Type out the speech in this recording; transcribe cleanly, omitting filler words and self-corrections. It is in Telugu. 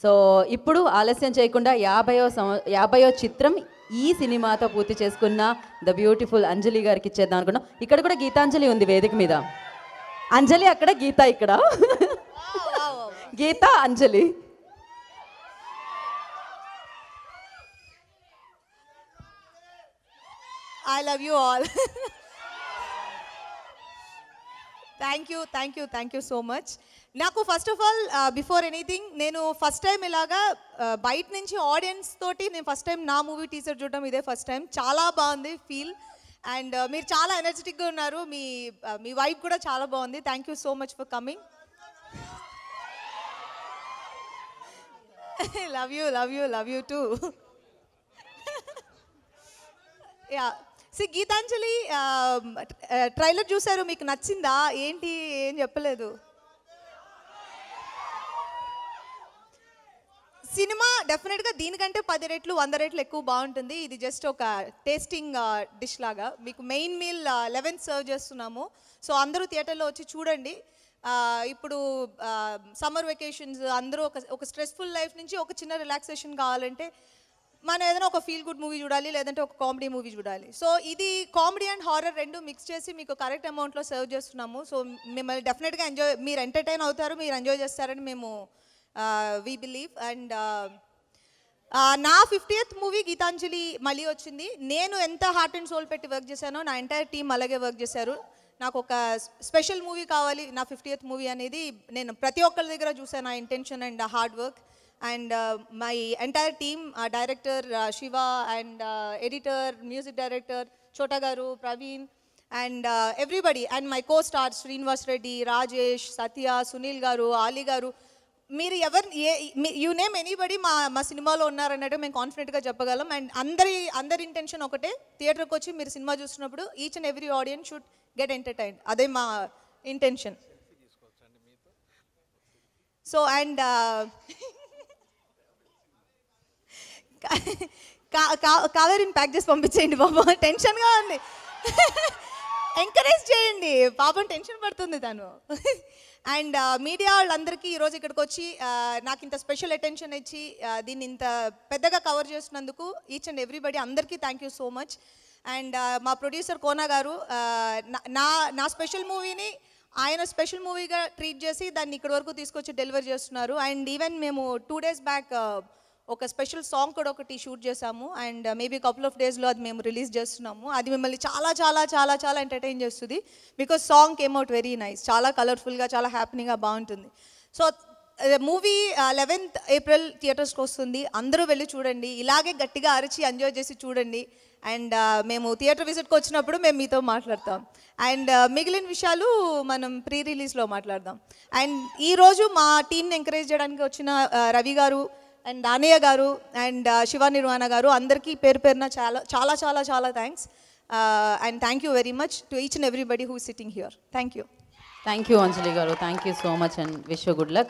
సో ఇప్పుడు ఆలస్యం చేయకుండా 50వ చిత్రం ఈ సినిమాతో పూర్తి చేసుకున్న ద బ్యూటిఫుల్ అంజలి గారికి ఇచ్చేద్దాం అనుకున్నాం. ఇక్కడ కూడా గీతాంజలి ఉంది వేదిక మీద. అంజలి అక్కడ, గీత ఇక్కడ. గీత, అంజలి. I love you all. Thank you so much. నాకు first of all before anything నేను ఫస్ట్ టైం ఇలాగా బయట నుంచి ఆడియన్స్ తోటి నేను ఫస్ట్ టైం నా మూవీ టీజర్ చూడడం ఇదే ఫస్ట్ టైం. చాలా బాగుంది ఫీల్. అండ్ మీరు చాలా ఎనర్జెటిక్గా ఉన్నారు. మీ వైబ్ కూడా చాలా బాగుంది. Thank you so much for coming. Love you too. Yeah, Geethanjali trailer చూసారు, మీకు నచ్చిందా ఏంటి? ఏం చెప్పలేదు. సినిమా డెఫినెట్గా దీనికంటే 10 రెట్లు 100 రెట్లు ఎక్కువ బాగుంటుంది. ఇది జస్ట్ ఒక టేస్టింగ్ డిష్ లాగా. మీకు మెయిన్ మీల్ 11th సర్వ్ చేస్తున్నాము. సో అందరూ థియేటర్లో వచ్చి చూడండి. ఇప్పుడు సమ్మర్ వెకేషన్స్, అందరూ ఒక స్ట్రెస్ఫుల్ లైఫ్ నుంచి ఒక చిన్న రిలాక్సేషన్ కావాలంటే మనం ఏదైనా ఒక ఫీల్ గుడ్ మూవీ చూడాలి, లేదంటే ఒక కామెడీ మూవీ చూడాలి. సో ఇది కామెడీ అండ్ హారర్ రెండు మిక్స్ చేసి మీకు కరెక్ట్ అమౌంట్లో సర్వ్ చేస్తున్నాము. సో మిమ్మల్ని డెఫినెట్గా మీరు ఎంటర్టైన్ అవుతారు, మీరు ఎంజాయ్ చేస్తారని మేము వీ బిలీవ్. అండ్ నా 50th మూవీ గీతాంజలి మళ్ళీ వచ్చింది. నేను ఎంత హార్ట్ అండ్ సోల్ పెట్టి వర్క్ చేశానో నా ఎంటైర్ టీమ్ అలాగే వర్క్ చేశారు. నాకు ఒక స్పెషల్ మూవీ కావాలి నా 50th మూవీ అనేది నేను ప్రతి ఒక్కరి దగ్గర చూసాను. నా intention and hard work. And my entire team, director Shiva and editor, music director Chota Garu, Praveen, and everybody, and my co-stars Srinivas Reddy, Rajesh, Satya, Sunil Garu, Ali Garu. మీరు యూ నేమ్ ఎనీబడి మా సినిమాలో ఉన్నారన్నట్టు మేము కాన్ఫిడెంట్గా చెప్పగలం. అండ్ అందరి ఇంటెన్షన్ ఒకటే, థియేటర్కి వచ్చి మీరు సినిమా చూస్తున్నప్పుడు each and every audience should get entertained. అదే మా ఇంటెన్షన్. సో అండ్ కావేరిని ప్యాక్ చేసి పంపించేయండి బాబా, టెన్షన్గా ఉంది. ఎంకరేజ్ చేయండి, పాపం టెన్షన్ పడుతుంది తను. అండ్ మీడియా వాళ్ళందరికీ ఈరోజు ఇక్కడికి వచ్చి నాకు ఇంత స్పెషల్ అటెన్షన్ ఇచ్చి దీన్ని ఇంత పెద్దగా కవర్ చేసినందుకు ఈచ్ అండ్ ఎవ్రీబడి అందరికీ thank you so much. And మా ప్రొడ్యూసర్ కోనా గారు నా స్పెషల్ మూవీని ఆయన స్పెషల్ మూవీగా ట్రీట్ చేసి దాన్ని ఇక్కడి వరకు తీసుకొచ్చి డెలివర్ చేస్తున్నారు. అండ్ ఈవెన్ మేము 2 days బ్యాక్ ఒక స్పెషల్ సాంగ్ కూడా ఒకటి షూట్ చేసాము. అండ్ మేబీ కపుల్ ఆఫ్ డేస్లో అది మేము రిలీజ్ చేస్తున్నాము. అది మిమ్మల్ని చాలా చాలా చాలా చాలా ఎంటర్టైన్ చేస్తుంది. Because song came out very nice, చాలా కలర్ఫుల్గా, చాలా హ్యాపీగా బాగుంటుంది. సో మూవీ 11th April థియేటర్స్కి వస్తుంది. అందరూ వెళ్ళి చూడండి, ఇలాగే గట్టిగా అరిచి ఎంజాయ్ చేసి చూడండి. అండ్ మేము థియేటర్ విజిట్కి వచ్చినప్పుడు మేము మీతో మాట్లాడతాం. అండ్ మిగిలిన విషయాలు మనం ప్రీ రిలీజ్లో మాట్లాడదాం. అండ్ ఈరోజు మా టీంని ఎంకరేజ్ చేయడానికి వచ్చిన రవి గారు అండ్ దానయ్య గారు అండ్ శివ నిర్వాణ గారు అందరికీ పేరు పేరున చాలా చాలా చాలా చాలా thanks. And thank you very much to each and everybody who is sitting here. Thank you Anjali గారు. Thank you so much and wish you good luck.